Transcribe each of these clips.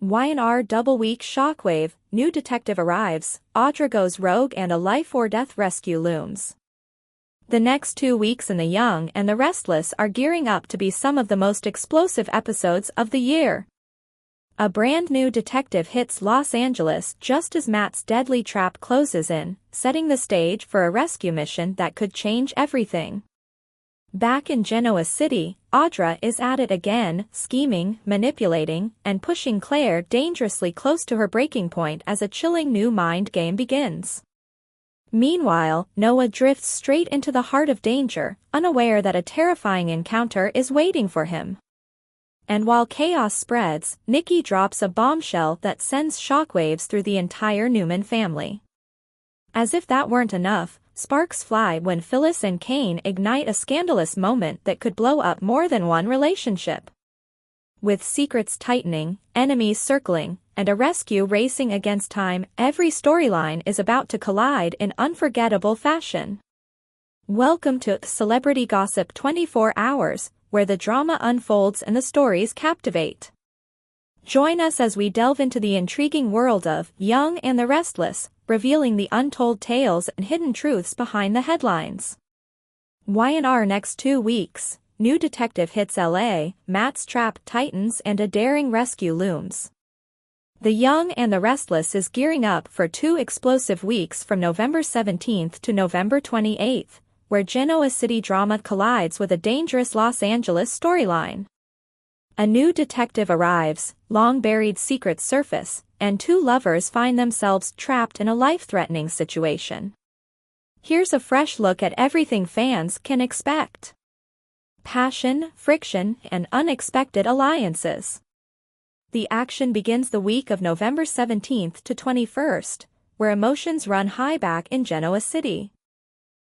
Y&R double week shockwave, new detective arrives, Audra goes rogue and a life-or-death rescue looms. The next 2 weeks in The Young and the Restless are gearing up to be some of the most explosive episodes of the year. A brand new detective hits Los Angeles just as Matt's deadly trap closes in, setting the stage for a rescue mission that could change everything. Back in Genoa City, Audra is at it again, scheming, manipulating, and pushing Claire dangerously close to her breaking point as a chilling new mind game begins. Meanwhile, Noah drifts straight into the heart of danger, unaware that a terrifying encounter is waiting for him. And while chaos spreads, Nikki drops a bombshell that sends shockwaves through the entire Newman family. As if that weren't enough, sparks fly when Phyllis and Kane ignite a scandalous moment that could blow up more than one relationship. With secrets tightening, enemies circling, and a rescue racing against time, every storyline is about to collide in unforgettable fashion. Welcome to Celebrity Gossip 24 Hours, where the drama unfolds and the stories captivate. Join us as we delve into the intriguing world of Young and the Restless, revealing the untold tales and hidden truths behind the headlines. Y&R next 2 weeks, new detective hits LA, Matt's trap tightens and a daring rescue looms. The Young and the Restless is gearing up for 2 explosive weeks from November 17th to November 28th, where Genoa City drama collides with a dangerous Los Angeles storyline. A new detective arrives, long-buried secrets surface, and 2 lovers find themselves trapped in a life-threatening situation. Here's a fresh look at everything fans can expect. Passion, friction, and unexpected alliances. The action begins the week of November 17th to 21st, where emotions run high back in Genoa City.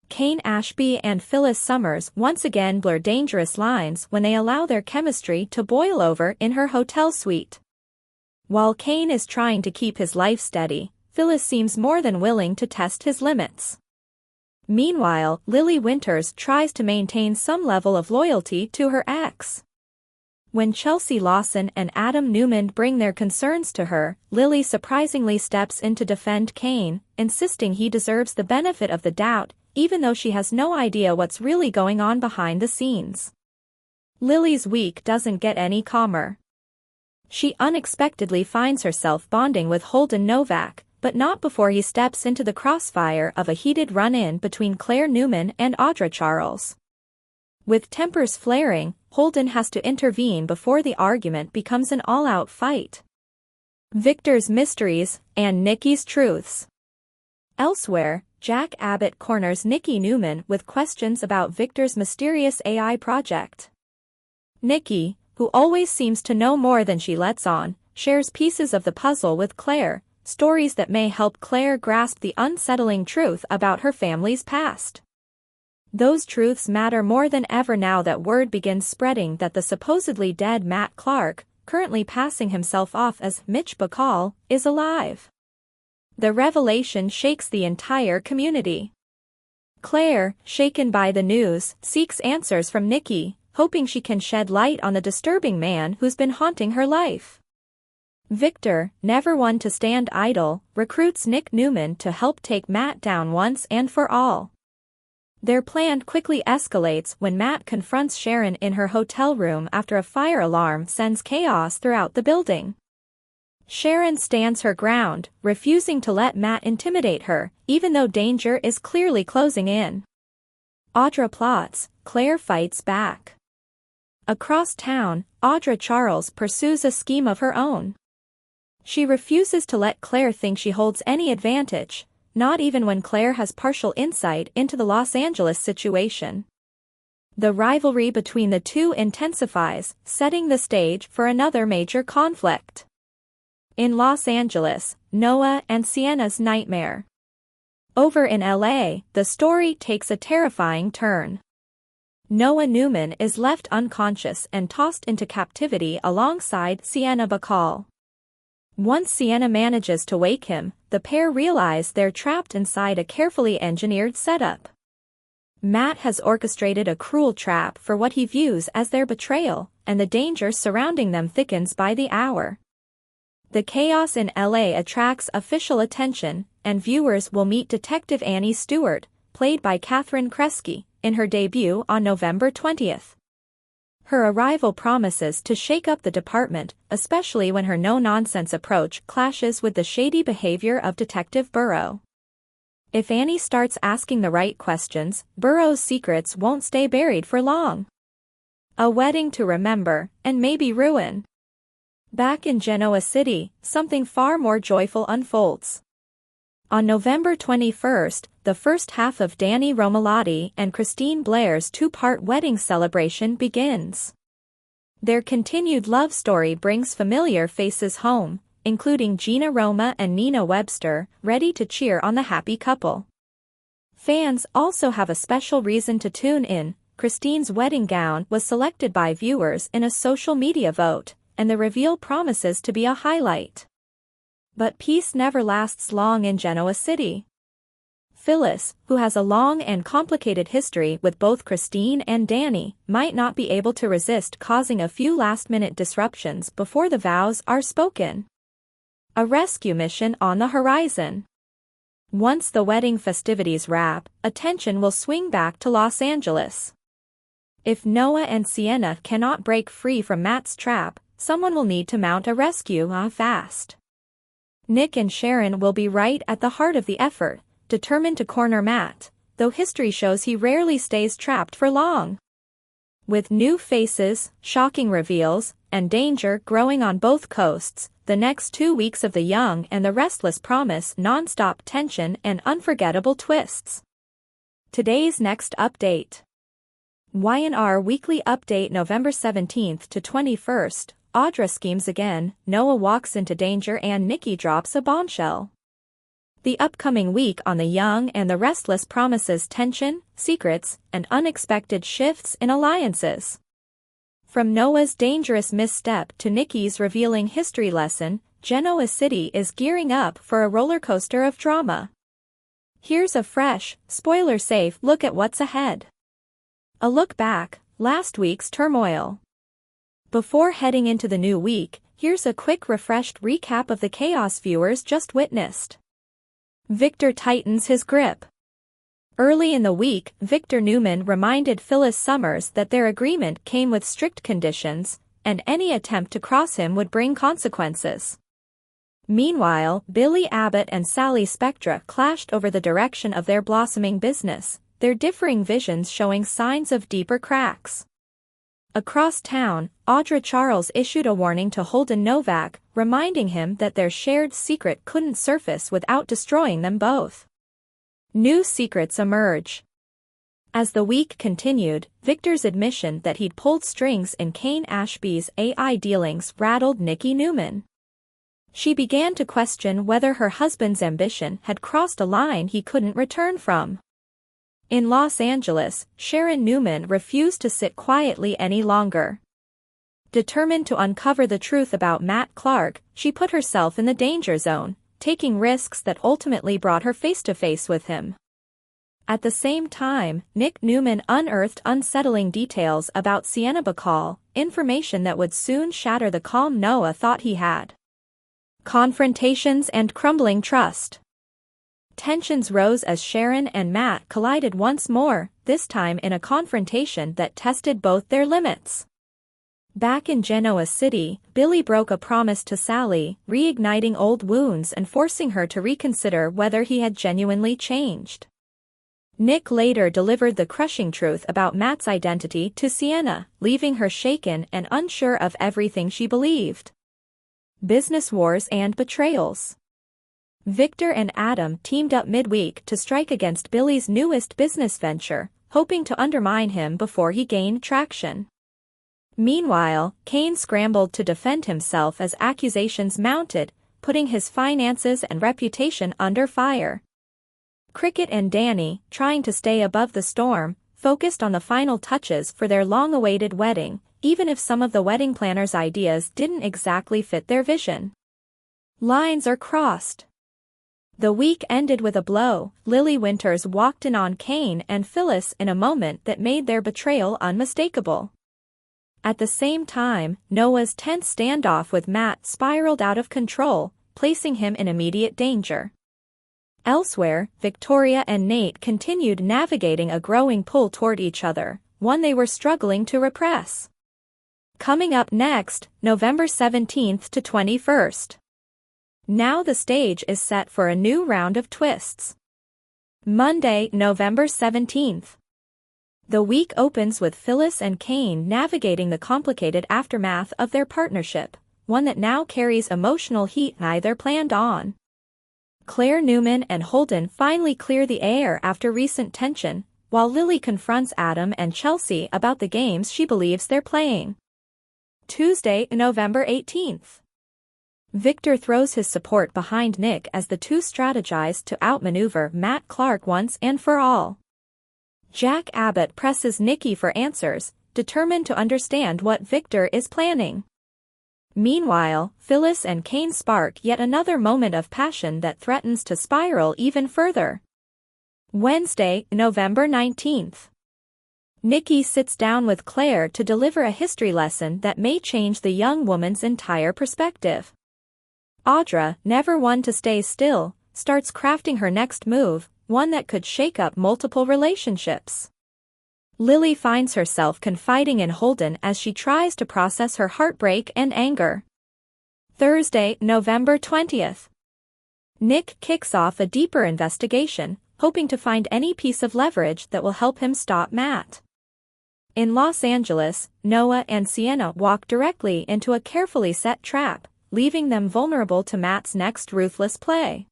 Kane Ashby and Phyllis Summers once again blur dangerous lines when they allow their chemistry to boil over in her hotel suite. While Kane is trying to keep his life steady, Phyllis seems more than willing to test his limits. Meanwhile, Lily Winters tries to maintain some level of loyalty to her ex. When Chelsea Lawson and Adam Newman bring their concerns to her, Lily surprisingly steps in to defend Kane, insisting he deserves the benefit of the doubt, even though she has no idea what's really going on behind the scenes. Lily's week doesn't get any calmer. She unexpectedly finds herself bonding with Holden Novak, but not before he steps into the crossfire of a heated run-in between Claire Newman and Audra Charles. With tempers flaring, Holden has to intervene before the argument becomes an all-out fight. Victor's mysteries, and Nikki's truths. Elsewhere, Jack Abbott corners Nikki Newman with questions about Victor's mysterious AI project. Nikki, who always seems to know more than she lets on, shares pieces of the puzzle with Claire, stories that may help Claire grasp the unsettling truth about her family's past. Those truths matter more than ever now that word begins spreading that the supposedly dead Matt Clark, currently passing himself off as Mitch Bacall, is alive. The revelation shakes the entire community. Claire, shaken by the news, seeks answers from Nikki, hoping she can shed light on the disturbing man who's been haunting her life. Victor, never one to stand idle, recruits Nick Newman to help take Matt down once and for all. Their plan quickly escalates when Matt confronts Sharon in her hotel room after a fire alarm sends chaos throughout the building. Sharon stands her ground, refusing to let Matt intimidate her, even though danger is clearly closing in. Audra plots, Claire fights back. Across town, Audra Charles pursues a scheme of her own. She refuses to let Claire think she holds any advantage, not even when Claire has partial insight into the Los Angeles situation. The rivalry between the two intensifies, setting the stage for another major conflict. In Los Angeles, Noah and Sienna's nightmare. Over in LA, the story takes a terrifying turn. Noah Newman is left unconscious and tossed into captivity alongside Sienna Bacall. Once Sienna manages to wake him, the pair realize they're trapped inside a carefully engineered setup. Matt has orchestrated a cruel trap for what he views as their betrayal, and the danger surrounding them thickens by the hour. The chaos in LA attracts official attention, and viewers will meet Detective Annie Stewart, played by Catherine Kresge, in her debut on November 20th. Her arrival promises to shake up the department, especially when her no-nonsense approach clashes with the shady behavior of Detective Burrow. If Annie starts asking the right questions, Burrow's secrets won't stay buried for long. A wedding to remember, and maybe ruin. Back in Genoa City, something far more joyful unfolds. On November 21st, the first half of Danny Romalotti and Christine Blair's two-part wedding celebration begins. Their continued love story brings familiar faces home, including Gina Roma and Nina Webster, ready to cheer on the happy couple. Fans also have a special reason to tune in. Christine's wedding gown was selected by viewers in a social media vote, and the reveal promises to be a highlight. But peace never lasts long in Genoa City. Phyllis, who has a long and complicated history with both Christine and Danny, might not be able to resist causing a few last-minute disruptions before the vows are spoken. A rescue mission on the horizon. Once the wedding festivities wrap, attention will swing back to Los Angeles. If Noah and Sienna cannot break free from Matt's trap, someone will need to mount a rescue fast. Nick and Sharon will be right at the heart of the effort, determined to corner Matt, though history shows he rarely stays trapped for long. With new faces, shocking reveals, and danger growing on both coasts, the next 2 weeks of The Young and the Restless promise non-stop tension and unforgettable twists. Today's next update. Y&R Weekly Update November 17th to 21st, Audra schemes again, Noah walks into danger and Nikki drops a bombshell. The upcoming week on The Young and the Restless promises tension, secrets, and unexpected shifts in alliances. From Noah's dangerous misstep to Nikki's revealing history lesson, Genoa City is gearing up for a roller coaster of drama. Here's a fresh, spoiler-safe look at what's ahead. A look back, last week's turmoil. Before heading into the new week, here's a quick refreshed recap of the chaos viewers just witnessed. Victor tightens his grip. Early in the week, Victor Newman reminded Phyllis Summers that their agreement came with strict conditions, and any attempt to cross him would bring consequences. Meanwhile, Billy Abbott and Sally Spectra clashed over the direction of their blossoming business, their differing visions showing signs of deeper cracks. Across town, Audra Charles issued a warning to Holden Novak, reminding him that their shared secret couldn't surface without destroying them both. New secrets emerge. As the week continued, Victor's admission that he'd pulled strings in Kane Ashby's AI dealings rattled Nikki Newman. She began to question whether her husband's ambition had crossed a line he couldn't return from. In Los Angeles, Sharon Newman refused to sit quietly any longer. Determined to uncover the truth about Matt Clark, she put herself in the danger zone, taking risks that ultimately brought her face-to-face with him. At the same time, Nick Newman unearthed unsettling details about Sienna Bacall, information that would soon shatter the calm Noah thought he had. Confrontations and crumbling trust. Tensions rose as Sharon and Matt collided once more, this time in a confrontation that tested both their limits. Back in Genoa City, Billy broke a promise to Sally, reigniting old wounds and forcing her to reconsider whether he had genuinely changed. Nick later delivered the crushing truth about Matt's identity to Sienna, leaving her shaken and unsure of everything she believed. Business wars and betrayals. Victor and Adam teamed up midweek to strike against Billy's newest business venture, hoping to undermine him before he gained traction. Meanwhile, Kane scrambled to defend himself as accusations mounted, putting his finances and reputation under fire. Cricket and Danny, trying to stay above the storm, focused on the final touches for their long-awaited wedding, even if some of the wedding planners' ideas didn't exactly fit their vision. Lines are crossed. The week ended with a blow. Lily Winters walked in on Kane and Phyllis in a moment that made their betrayal unmistakable. At the same time, Noah's tense standoff with Matt spiraled out of control, placing him in immediate danger. Elsewhere, Victoria and Nate continued navigating a growing pull toward each other, one they were struggling to repress. Coming up next, November 17th to 21st. Now the stage is set for a new round of twists. Monday, November 17th. The week opens with Phyllis and Kane navigating the complicated aftermath of their partnership, one that now carries emotional heat neither planned on. Claire Newman and Holden finally clear the air after recent tension, while Lily confronts Adam and Chelsea about the games she believes they're playing. Tuesday, November 18th. Victor throws his support behind Nick as the two strategize to outmaneuver Matt Clark once and for all. Jack Abbott presses Nikki for answers, determined to understand what Victor is planning. Meanwhile, Phyllis and Kane spark yet another moment of passion that threatens to spiral even further. Wednesday, November 19th. Nikki sits down with Claire to deliver a history lesson that may change the young woman's entire perspective. Audra, never one to stay still, starts crafting her next move, one that could shake up multiple relationships. Lily finds herself confiding in Holden as she tries to process her heartbreak and anger. Thursday, November 20th. Nick kicks off a deeper investigation, hoping to find any piece of leverage that will help him stop Matt. In Los Angeles, Noah and Sienna walk directly into a carefully set trap, leaving them vulnerable to Matt's next ruthless play.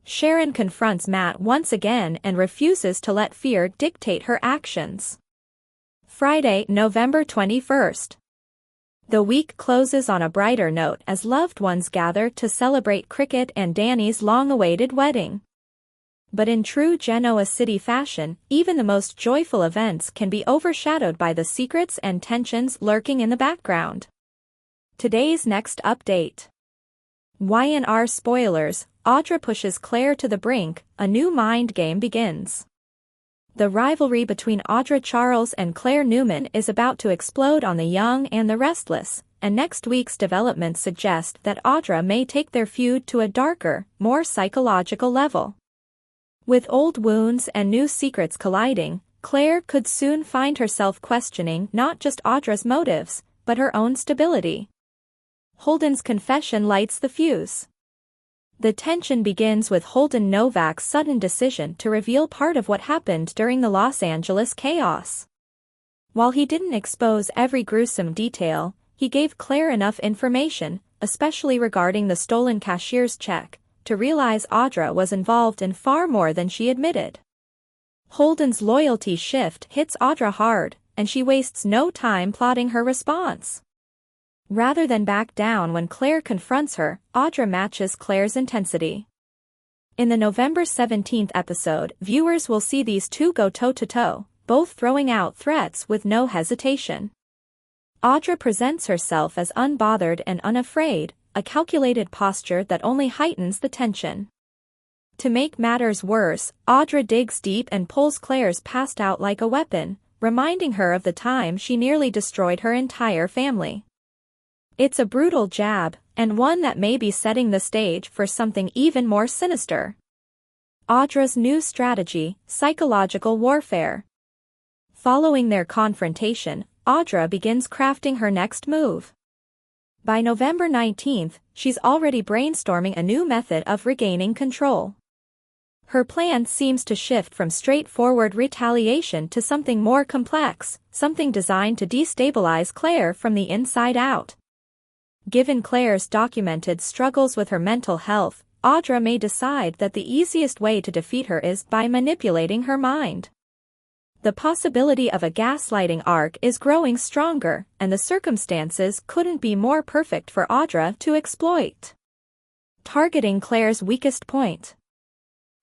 Sharon confronts Matt once again and refuses to let fear dictate her actions. Friday, November 21st. The week closes on a brighter note as loved ones gather to celebrate Cricket and Danny's long-awaited wedding. But in true Genoa City fashion, even the most joyful events can be overshadowed by the secrets and tensions lurking in the background. Today's next update. Y&R spoilers, Audra pushes Claire to the brink, a new mind game begins. The rivalry between Audra Charles and Claire Newman is about to explode on The Young and the Restless, and next week's developments suggest that Audra may take their feud to a darker, more psychological level. With old wounds and new secrets colliding, Claire could soon find herself questioning not just Audra's motives, but her own stability. Holden's confession lights the fuse. The tension begins with Holden Novak's sudden decision to reveal part of what happened during the Los Angeles chaos. While he didn't expose every gruesome detail, he gave Claire enough information, especially regarding the stolen cashier's check, to realize Audra was involved in far more than she admitted. Holden's loyalty shift hits Audra hard, and she wastes no time plotting her response. Rather than back down when Claire confronts her, Audra matches Claire's intensity. In the November 17th episode, viewers will see these two go toe-to-toe, both throwing out threats with no hesitation. Audra presents herself as unbothered and unafraid, a calculated posture that only heightens the tension. To make matters worse, Audra digs deep and pulls Claire's past out like a weapon, reminding her of the time she nearly destroyed her entire family. It's a brutal jab, and one that may be setting the stage for something even more sinister. Audra's new strategy, psychological warfare. Following their confrontation, Audra begins crafting her next move. By November 19th, she's already brainstorming a new method of regaining control. Her plan seems to shift from straightforward retaliation to something more complex, something designed to destabilize Claire from the inside out. Given Claire's documented struggles with her mental health, Audra may decide that the easiest way to defeat her is by manipulating her mind. The possibility of a gaslighting arc is growing stronger, and the circumstances couldn't be more perfect for Audra to exploit. Targeting Claire's weakest point.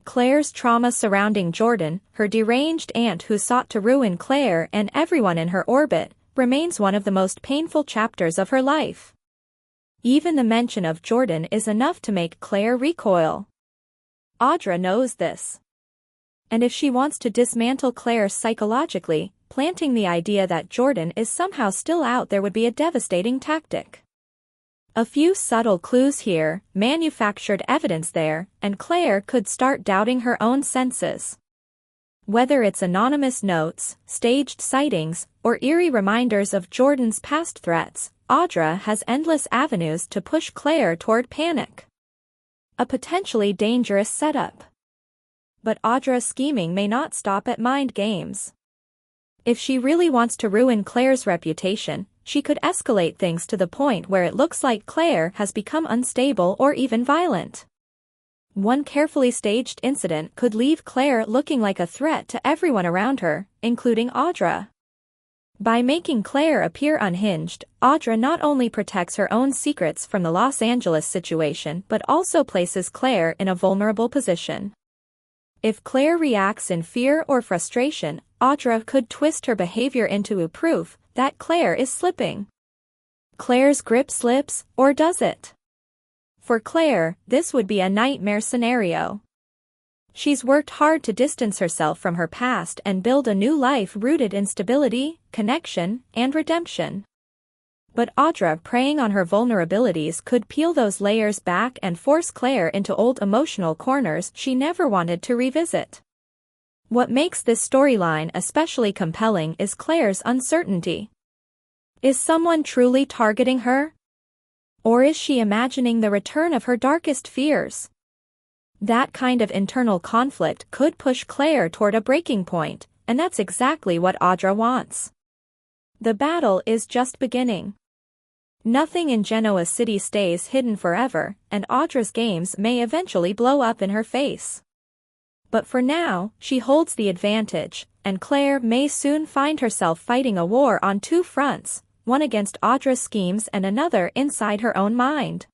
Claire's trauma surrounding Jordan, her deranged aunt who sought to ruin Claire and everyone in her orbit, remains one of the most painful chapters of her life. Even the mention of Jordan is enough to make Claire recoil. Audra knows this. And if she wants to dismantle Claire psychologically, planting the idea that Jordan is somehow still out there would be a devastating tactic. A few subtle clues here, manufactured evidence there, and Claire could start doubting her own senses. Whether it's anonymous notes, staged sightings, or eerie reminders of Jordan's past threats, Audra has endless avenues to push Claire toward panic. A potentially dangerous setup. But Audra's scheming may not stop at mind games. If she really wants to ruin Claire's reputation, she could escalate things to the point where it looks like Claire has become unstable or even violent. One carefully staged incident could leave Claire looking like a threat to everyone around her, including Audra. By making Claire appear unhinged, Audra not only protects her own secrets from the Los Angeles situation but also places Claire in a vulnerable position. If Claire reacts in fear or frustration, Audra could twist her behavior into a proof that Claire is slipping. Claire's grip slips, or does it? For Claire, this would be a nightmare scenario. She's worked hard to distance herself from her past and build a new life rooted in stability, connection, and redemption. But Audra preying on her vulnerabilities could peel those layers back and force Claire into old emotional corners she never wanted to revisit. What makes this storyline especially compelling is Claire's uncertainty. Is someone truly targeting her? Or is she imagining the return of her darkest fears? That kind of internal conflict could push Claire toward a breaking point, and that's exactly what Audra wants. The battle is just beginning. Nothing in Genoa City stays hidden forever, and Audra's games may eventually blow up in her face. But for now, she holds the advantage, and Claire may soon find herself fighting a war on two fronts, one against Audra's schemes and another inside her own mind.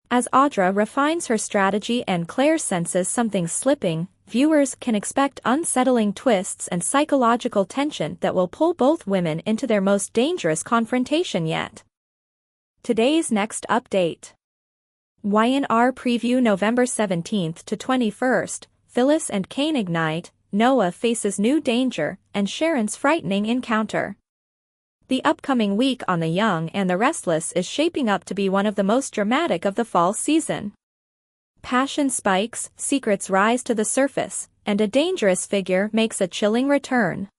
As Audra refines her strategy and Claire senses something slipping, viewers can expect unsettling twists and psychological tension that will pull both women into their most dangerous confrontation yet. Today's next update. YNR preview November 17th to 21st, Phyllis and Cain ignite, Noah faces new danger, and Sharon's frightening encounter. The upcoming week on The Young and the Restless is shaping up to be one of the most dramatic of the fall season. Passion spikes, secrets rise to the surface, and a dangerous figure makes a chilling return.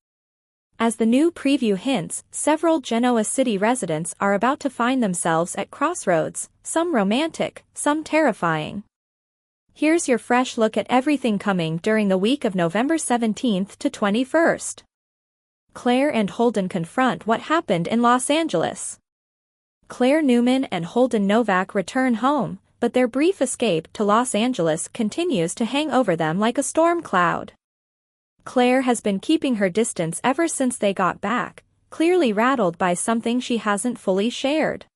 As the new preview hints, several Genoa City residents are about to find themselves at crossroads, some romantic, some terrifying. Here's your fresh look at everything coming during the week of November 17th to 21st. Claire and Holden confront what happened in Los Angeles. Claire Newman and Holden Novak return home, but their brief escape to Los Angeles continues to hang over them like a storm cloud. Claire has been keeping her distance ever since they got back, clearly rattled by something she hasn't fully shared.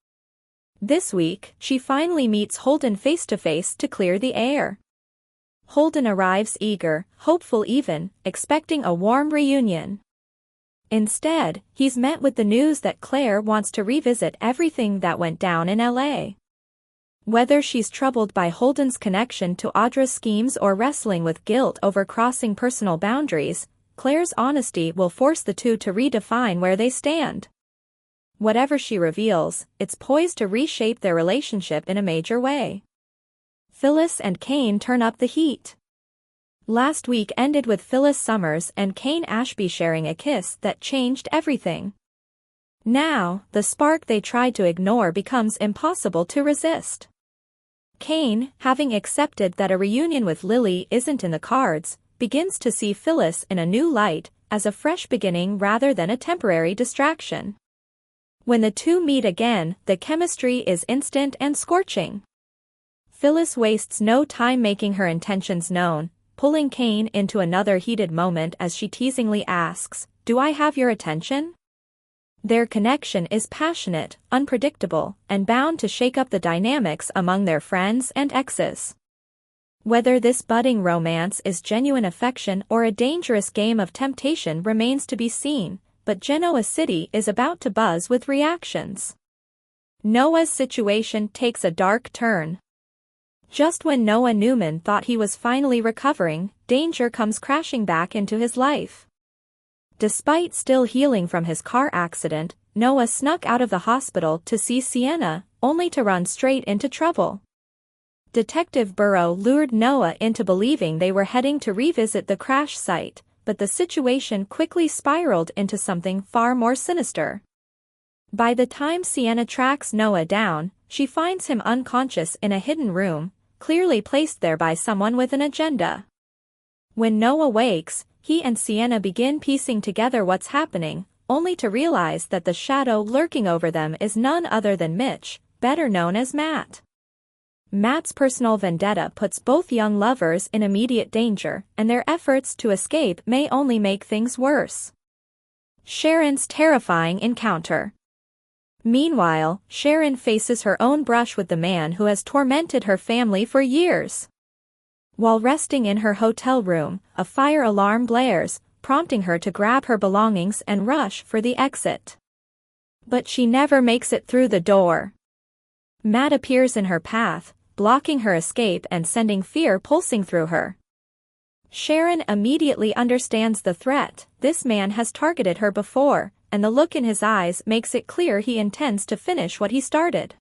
This week, she finally meets Holden face-to-face to clear the air. Holden arrives eager, hopeful even, expecting a warm reunion. Instead, he's met with the news that Claire wants to revisit everything that went down in LA. Whether she's troubled by Holden's connection to Audra's schemes or wrestling with guilt over crossing personal boundaries, Claire's honesty will force the two to redefine where they stand. Whatever she reveals, it's poised to reshape their relationship in a major way. Phyllis and Cain turn up the heat. Last week ended with Phyllis Summers and Cain Ashby sharing a kiss that changed everything. Now, the spark they tried to ignore becomes impossible to resist. Cain, having accepted that a reunion with Lily isn't in the cards, begins to see Phyllis in a new light, as a fresh beginning rather than a temporary distraction. When the two meet again, the chemistry is instant and scorching. Phyllis wastes no time making her intentions known, pulling Cain into another heated moment as she teasingly asks, "Do I have your attention?" Their connection is passionate, unpredictable, and bound to shake up the dynamics among their friends and exes. Whether this budding romance is genuine affection or a dangerous game of temptation remains to be seen, but Genoa City is about to buzz with reactions. Noah's situation takes a dark turn. Just when Noah Newman thought he was finally recovering, danger comes crashing back into his life. Despite still healing from his car accident, Noah snuck out of the hospital to see Sienna, only to run straight into trouble. Detective Burrow lured Noah into believing they were heading to revisit the crash site, but the situation quickly spiraled into something far more sinister. By the time Sienna tracks Noah down, she finds him unconscious in a hidden room, clearly placed there by someone with an agenda. When Noah wakes, he and Sienna begin piecing together what's happening, only to realize that the shadow lurking over them is none other than Mitch, better known as Matt. Matt's personal vendetta puts both young lovers in immediate danger, and their efforts to escape may only make things worse. Sharon's terrifying encounter. Meanwhile, Sharon faces her own brush with the man who has tormented her family for years. While resting in her hotel room, a fire alarm blares, prompting her to grab her belongings and rush for the exit. But she never makes it through the door. Matt appears in her path, blocking her escape and sending fear pulsing through her. Sharon immediately understands the threat. This man has targeted her before, and the look in his eyes makes it clear he intends to finish what he started.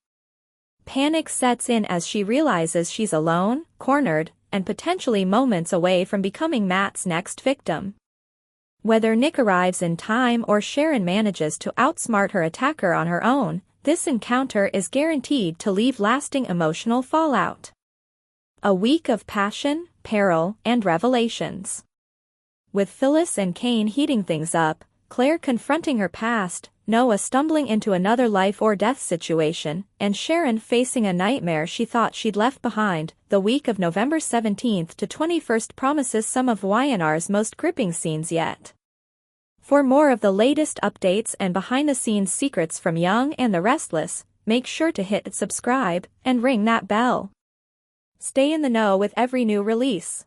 Panic sets in as she realizes she's alone, cornered, and potentially moments away from becoming Matt's next victim. Whether Nick arrives in time or Sharon manages to outsmart her attacker on her own, this encounter is guaranteed to leave lasting emotional fallout. A week of passion, peril, and revelations. With Phyllis and Kane heating things up, Claire confronting her past, Noah stumbling into another life-or-death situation, and Sharon facing a nightmare she thought she'd left behind, the week of November 17th to 21st promises some of YNR's most gripping scenes yet. For more of the latest updates and behind-the-scenes secrets from Young and the Restless, make sure to hit subscribe and ring that bell. Stay in the know with every new release.